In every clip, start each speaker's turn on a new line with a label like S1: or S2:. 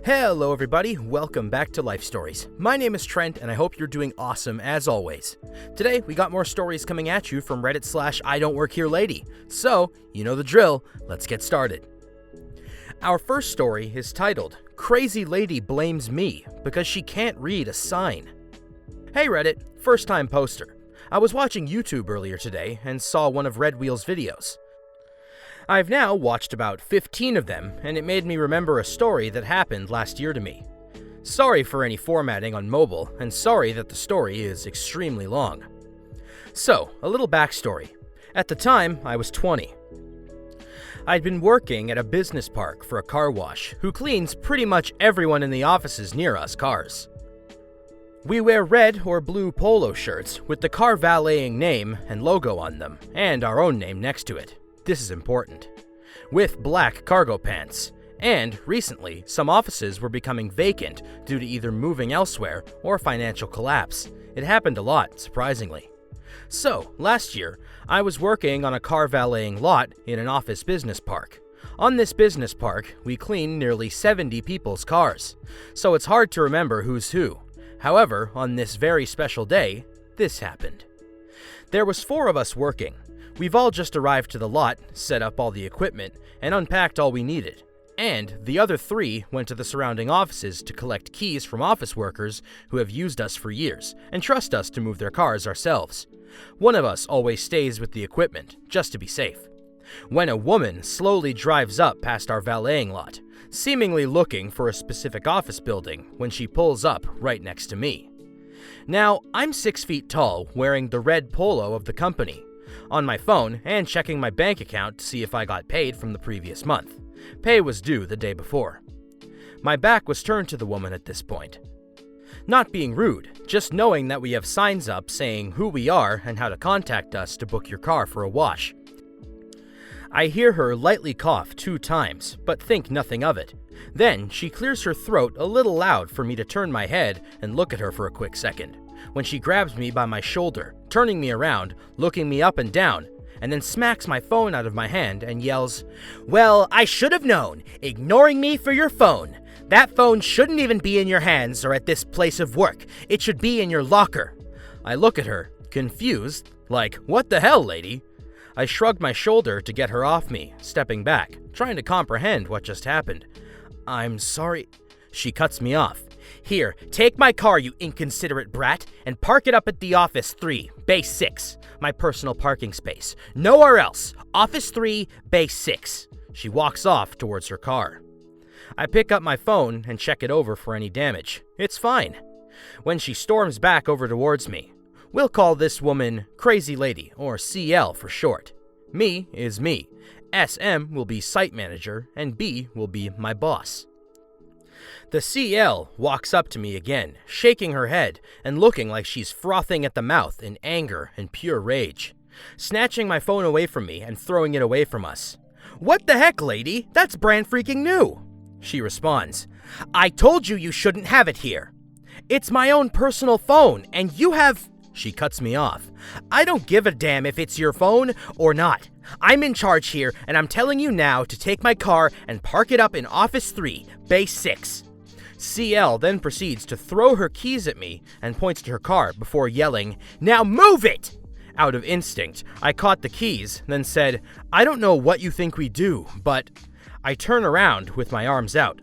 S1: Hello everybody, welcome back to Life Stories. My name is Trent and I hope you're doing awesome as always. Today we got more stories coming at you from Reddit/idontworkherelady. So, you know the drill, let's get started. Our first story is titled, Crazy Lady Blames Me Because She Can't Read a Sign. Hey Reddit, first time poster. I was watching YouTube earlier today and saw one of Red Wheel's videos. I've now watched about 15 of them, and it made me remember a story that happened last year to me. Sorry for any formatting on mobile, and sorry that the story is extremely long. So, a little backstory. At the time, I was 20. I'd been working at a business park for a car wash, who cleans pretty much everyone in the offices near us cars. We wear red or blue polo shirts with the Car Valeting name and logo on them, and our own name next to it. This is important. With black cargo pants. And, recently, some offices were becoming vacant due to either moving elsewhere or financial collapse. It happened a lot, surprisingly. So, last year, I was working on a car valeting lot in an office business park. On this business park, we clean nearly 70 people's cars, so it's hard to remember who's who. However, on this very special day, this happened. There was 4 of us working. We've all just arrived to the lot, set up all the equipment, and unpacked all we needed. And the other 3 went to the surrounding offices to collect keys from office workers who have used us for years and trust us to move their cars ourselves. One of us always stays with the equipment, just to be safe. When a woman slowly drives up past our valeting lot, seemingly looking for a specific office building when she pulls up right next to me. Now, I'm 6 feet tall, wearing the red polo of the company. On my phone and checking my bank account to see if I got paid from the previous month. Pay was due the day before. My back was turned to the woman at this point. Not being rude, just knowing that we have signs up saying who we are and how to contact us to book your car for a wash. I hear her lightly cough 2 times, but think nothing of it. Then she clears her throat a little loud for me to turn my head and look at her for a quick second, when she grabs me by my shoulder, turning me around, looking me up and down, and then smacks my phone out of my hand and yells, "Well, I should have known, ignoring me for your phone. That phone shouldn't even be in your hands or at this place of work. It should be in your locker." I look at her, confused, like, "What the hell, lady?" I shrug my shoulder to get her off me, stepping back, trying to comprehend what just happened. "I'm sorry." She cuts me off. "Here, take my car, you inconsiderate brat, and park it up at the Office 3, Bay 6, my personal parking space. Nowhere else. Office 3, Bay 6. She walks off towards her car. I pick up my phone and check it over for any damage. It's fine. When she storms back over towards me, we'll call this woman Crazy Lady, or CL for short. Me is me. SM will be site manager, and B will be my boss. The CL walks up to me again, shaking her head and looking like she's frothing at the mouth in anger and pure rage, snatching my phone away from me and throwing it away from us. "What the heck, lady? That's brand freaking new!" She responds, "I told you you shouldn't have it here. It's my own personal phone, and you have..." She cuts me off. "I don't give a damn if it's your phone or not. I'm in charge here, and I'm telling you now to take my car and park it up in Office 3, Bay 6. CL then proceeds to throw her keys at me and points to her car before yelling, "Now move it!" Out of instinct, I caught the keys, then said, "I don't know what you think we do, but..." I turn around with my arms out.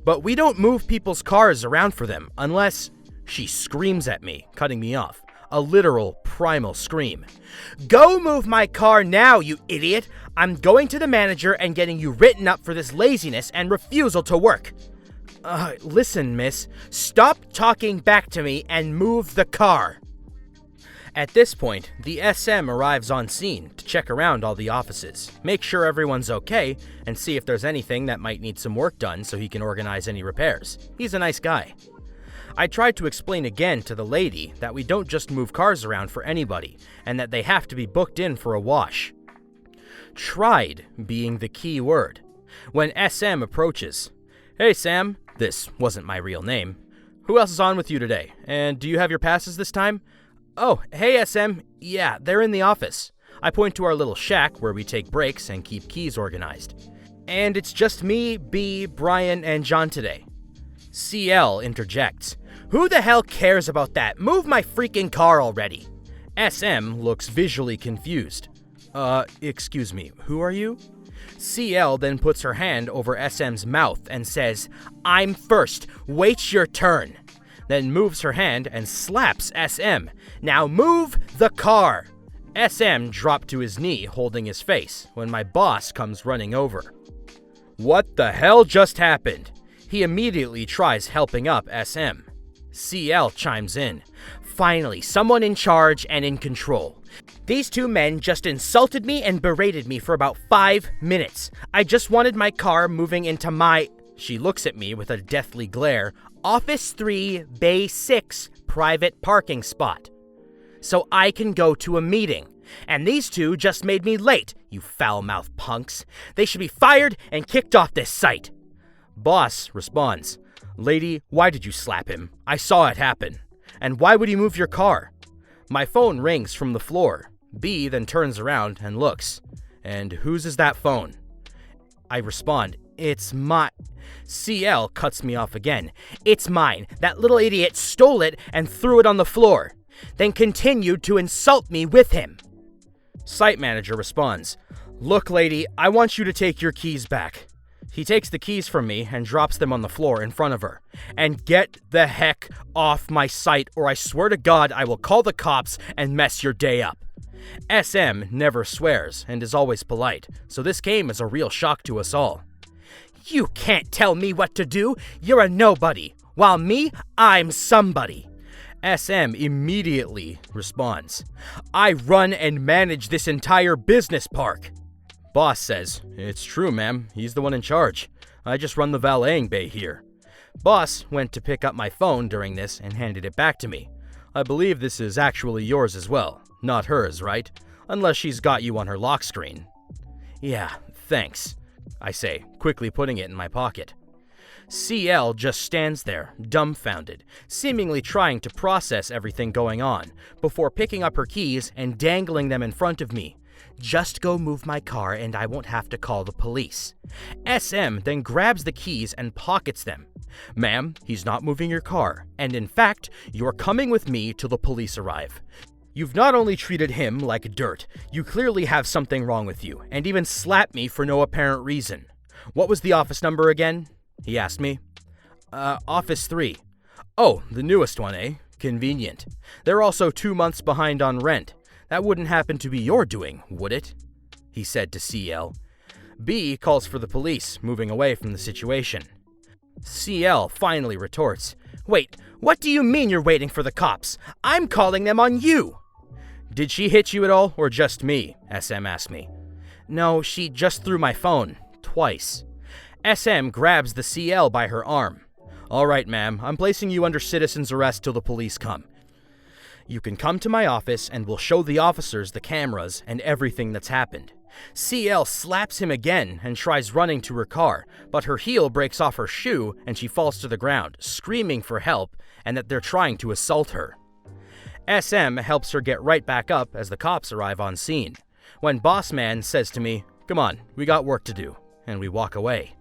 S1: "But we don't move people's cars around for them unless..." She screams at me, cutting me off. A literal primal scream. "Go move my car now, you idiot! I'm going to the manager and getting you written up for this laziness and refusal to work." Listen, miss, stop talking back to me and move the car." At this point, the SM arrives on scene to check around all the offices, make sure everyone's okay, and see if there's anything that might need some work done so he can organize any repairs. He's a nice guy. I tried to explain again to the lady that we don't just move cars around for anybody, and that they have to be booked in for a wash. Tried being the key word. When SM approaches, "Hey Sam," this wasn't my real name, "who else is on with you today? And do you have your passes this time?" "Oh, hey SM, yeah, they're in the office." I point to our little shack where we take breaks and keep keys organized. "And it's just me, B, Brian, and John today." CL interjects. Who the hell cares about that? Move my freaking car already. SM looks visually confused. Excuse me, who are you? CL then puts her hand over SM's mouth and says, I'm first, wait your turn. Then moves her hand and slaps SM. Now move the car. SM dropped to his knee holding his face when my boss comes running over. What the hell just happened? He immediately tries helping up SM. CL chimes in. Finally, someone in charge and in control. These two men just insulted me and berated me for about 5 minutes. I just wanted my car moving into my... She looks at me with a deathly glare. Office 3, Bay 6, private parking spot. So I can go to a meeting. And these two just made me late, you foul-mouthed punks. They should be fired and kicked off this site. Boss responds, Lady, why did you slap him? I saw it happen. And why would he move your car? My phone rings from the floor. B then turns around and looks. And whose is that phone? I respond, it's my... CL cuts me off again. It's mine. That little idiot stole it and threw it on the floor. Then continued to insult me with him. Site manager responds, Look, lady, I want you to take your keys back. He takes the keys from me and drops them on the floor in front of her. And get the heck off my site, or I swear to God I will call the cops and mess your day up. SM never swears and is always polite, so this came as a real shock to us all. You can't tell me what to do. You're a nobody. While me, I'm somebody. SM immediately responds, I run and manage this entire business park. Boss says, It's true, ma'am. He's the one in charge. I just run the valeting bay here. Boss went to pick up my phone during this and handed it back to me. I believe this is actually yours as well, not hers, right? Unless she's got you on her lock screen. Yeah, thanks, I say, quickly putting it in my pocket. CL just stands there, dumbfounded, seemingly trying to process everything going on, before picking up her keys and dangling them in front of me. Just go move my car and I won't have to call the police. SM then grabs the keys and pockets them. Ma'am, he's not moving your car, and in fact, you're coming with me till the police arrive. You've not only treated him like dirt, you clearly have something wrong with you, and even slapped me for no apparent reason. What was the office number again? He asked me. Office 3. Oh, the newest one, eh? Convenient. They're also 2 months behind on rent. That wouldn't happen to be your doing, would it? He said to CL. B calls for the police, moving away from the situation. CL finally retorts, Wait, what do you mean you're waiting for the cops? I'm calling them on you! Did she hit you at all, or just me? SM asked me. No, she just threw my phone. Twice. SM grabs the CL by her arm. All right, ma'am, I'm placing you under citizen's arrest till the police come. You can come to my office and we'll show the officers the cameras and everything that's happened. CL slaps him again and tries running to her car, but her heel breaks off her shoe and she falls to the ground, screaming for help and that they're trying to assault her. SM helps her get right back up as the cops arrive on scene, when Boss Man says to me, Come on, we got work to do, and we walk away.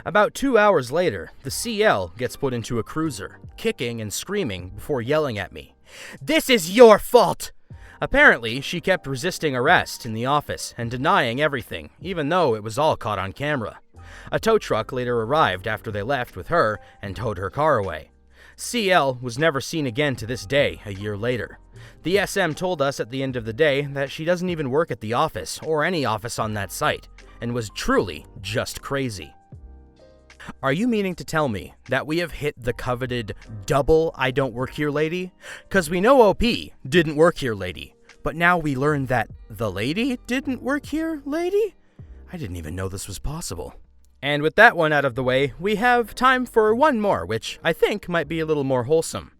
S1: About 2 hours later, the CL gets put into a cruiser, kicking and screaming before yelling at me. This is your fault! Apparently, she kept resisting arrest in the office and denying everything, even though it was all caught on camera. A tow truck later arrived after they left with her and towed her car away. CL was never seen again to this day, a year later. The SM told us at the end of the day that she doesn't even work at the office or any office on that site, and was truly just crazy. Are you meaning to tell me that we have hit the coveted double I don't work here lady? 'Cause we know OP didn't work here lady, but now we learned that the lady didn't work here lady? I didn't even know this was possible. And with that one out of the way, we have time for one more, which I think might be a little more wholesome.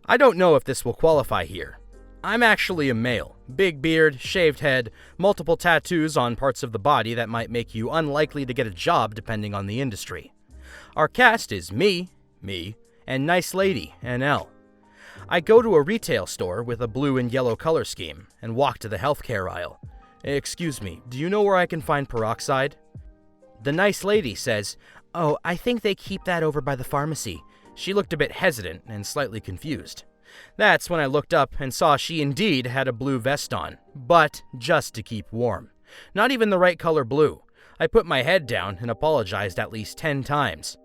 S1: I don't know if this will qualify here. I'm actually a male. Big beard, shaved head, multiple tattoos on parts of the body that might make you unlikely to get a job depending on the industry. Our cast is me, and Nice Lady, NL. I go to a retail store with a blue and yellow color scheme and walk to the healthcare aisle. Excuse me, do you know where I can find peroxide? The Nice Lady says, "Oh, I think they keep that over by the pharmacy." She looked a bit hesitant and slightly confused. That's when I looked up and saw she indeed had a blue vest on, but just to keep warm. Not even the right color blue. I put my head down and apologized at least 10 times.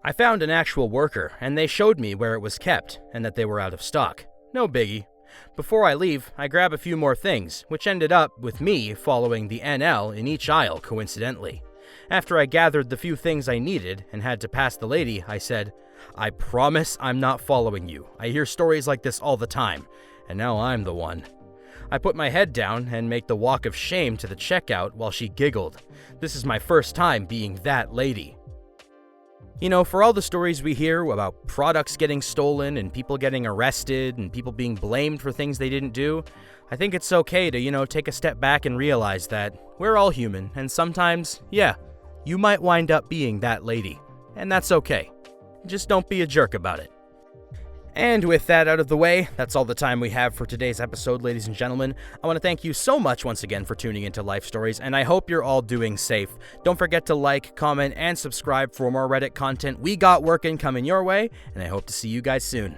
S1: I found an actual worker, and they showed me where it was kept and that they were out of stock. No biggie. Before I leave, I grab a few more things, which ended up with me following the NL in each aisle coincidentally. After I gathered the few things I needed and had to pass the lady, I said, "I promise I'm not following you. I hear stories like this all the time, and now I'm the one." I put my head down and make the walk of shame to the checkout while she giggled. This is my first time being that lady. You know, for all the stories we hear about products getting stolen and people getting arrested and people being blamed for things they didn't do, I think it's okay to, take a step back and realize that we're all human, and sometimes, yeah, you might wind up being that lady, and that's okay. Just don't be a jerk about it. And with that out of the way, that's all the time we have for today's episode, ladies and gentlemen. I want to thank you so much once again for tuning into Life Stories, and I hope you're all doing safe. Don't forget to like, comment, and subscribe for more Reddit content we got working coming your way, and I hope to see you guys soon.